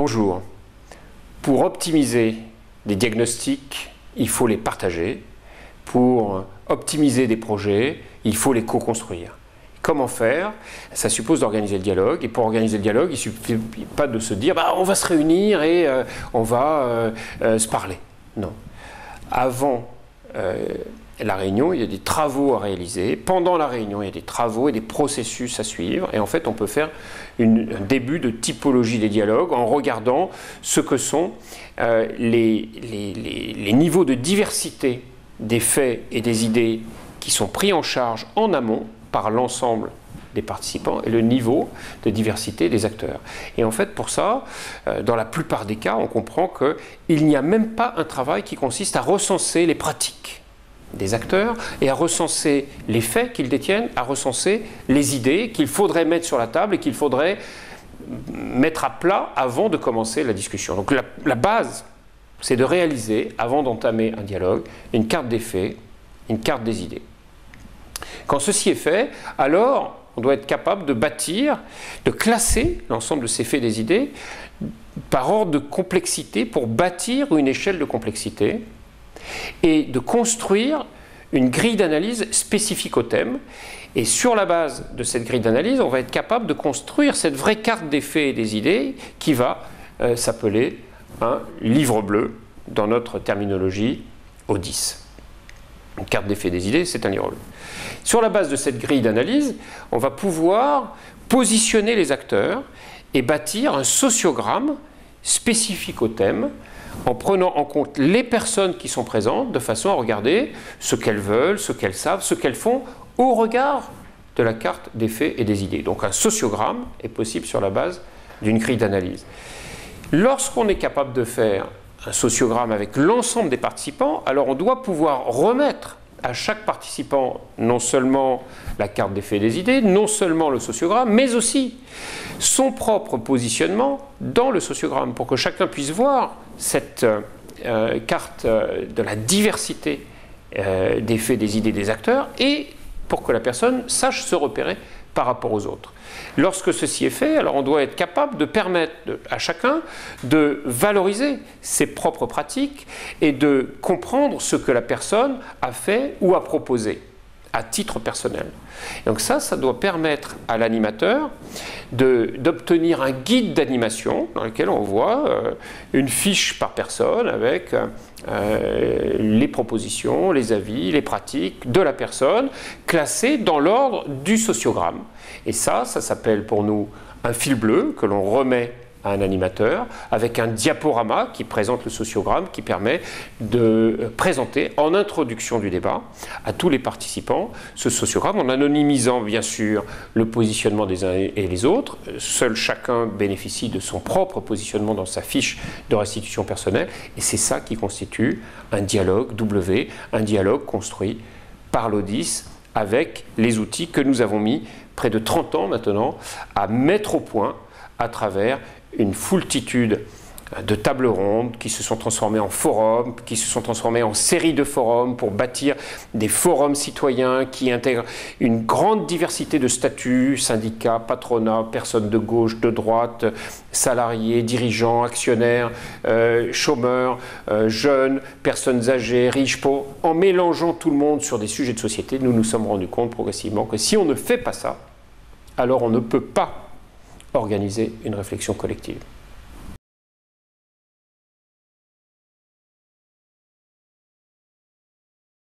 bonjour. Pour optimiser des diagnostics, il faut les partager. Pour optimiser des projets, il faut les co-construire. Comment faire? Ça suppose d'organiser le dialogue. Et pour organiser le dialogue, il ne suffit pas de se dire on va se réunir et on va se parler. Non. Avant la réunion, il y a des travaux à réaliser. Pendant la réunion, il y a des travaux et des processus à suivre. Et en fait, on peut faire un début de typologie des dialogues en regardant ce que sont les niveaux de diversité des faits et des idées qui sont pris en charge en amont par l'ensemble des participants et le niveau de diversité des acteurs. Et en fait, pour ça, dans la plupart des cas, on comprend qu'il n'y a même pas un travail qui consiste à recenser les pratiques des acteurs et à recenser les faits qu'ils détiennent, à recenser les idées qu'il faudrait mettre sur la table et qu'il faudrait mettre à plat avant de commencer la discussion. Donc la base, c'est de réaliser, avant d'entamer un dialogue, une carte des faits, une carte des idées. Quand ceci est fait, alors on doit être capable de bâtir, de classer l'ensemble de ces faits et des idées par ordre de complexité pour bâtir une échelle de complexité et de construire une grille d'analyse spécifique au thème. Et sur la base de cette grille d'analyse, on va être capable de construire cette vraie carte des faits et des idées qui va s'appeler un livre bleu, dans notre terminologie O10. Une carte des faits et des idées, c'est un livre bleu. Sur la base de cette grille d'analyse, on va pouvoir positionner les acteurs et bâtir un sociogramme spécifique au thème en prenant en compte les personnes qui sont présentes de façon à regarder ce qu'elles veulent, ce qu'elles savent, ce qu'elles font au regard de la carte des faits et des idées. Donc un sociogramme est possible sur la base d'une grille d'analyse. Lorsqu'on est capable de faire un sociogramme avec l'ensemble des participants, alors on doit pouvoir remettre à chaque participant non seulement la carte des faits et des idées, non seulement le sociogramme, mais aussi son propre positionnement dans le sociogramme pour que chacun puisse voir cette carte de la diversité des faits, des idées, des acteurs et pour que la personne sache se repérer par rapport aux autres. Lorsque ceci est fait, alors on doit être capable de permettre à chacun de valoriser ses propres pratiques et de comprendre ce que la personne a fait ou a proposé à titre personnel. Donc ça doit permettre à l'animateur d'obtenir un guide d'animation dans lequel on voit une fiche par personne avec les propositions, les avis, les pratiques de la personne classées dans l'ordre du sociogramme. Et ça s'appelle pour nous un fil bleu que l'on remet à un animateur avec un diaporama qui présente le sociogramme qui permet de présenter en introduction du débat à tous les participants ce sociogramme en anonymisant bien sûr le positionnement des uns et les autres. Seul chacun bénéficie de son propre positionnement dans sa fiche de restitution personnelle et c'est ça qui constitue un dialogue W, un dialogue construit par l'O10 avec les outils que nous avons mis près de 30 ans maintenant à mettre au point à travers une foultitude de tables rondes qui se sont transformées en forums, qui se sont transformées en séries de forums pour bâtir des forums citoyens qui intègrent une grande diversité de statuts, syndicats, patronats, personnes de gauche, de droite, salariés, dirigeants, actionnaires, chômeurs, jeunes, personnes âgées, riches, pauvres. En mélangeant tout le monde sur des sujets de société, nous nous sommes rendus compte progressivement que si on ne fait pas ça, alors on ne peut pas organiser une réflexion collective.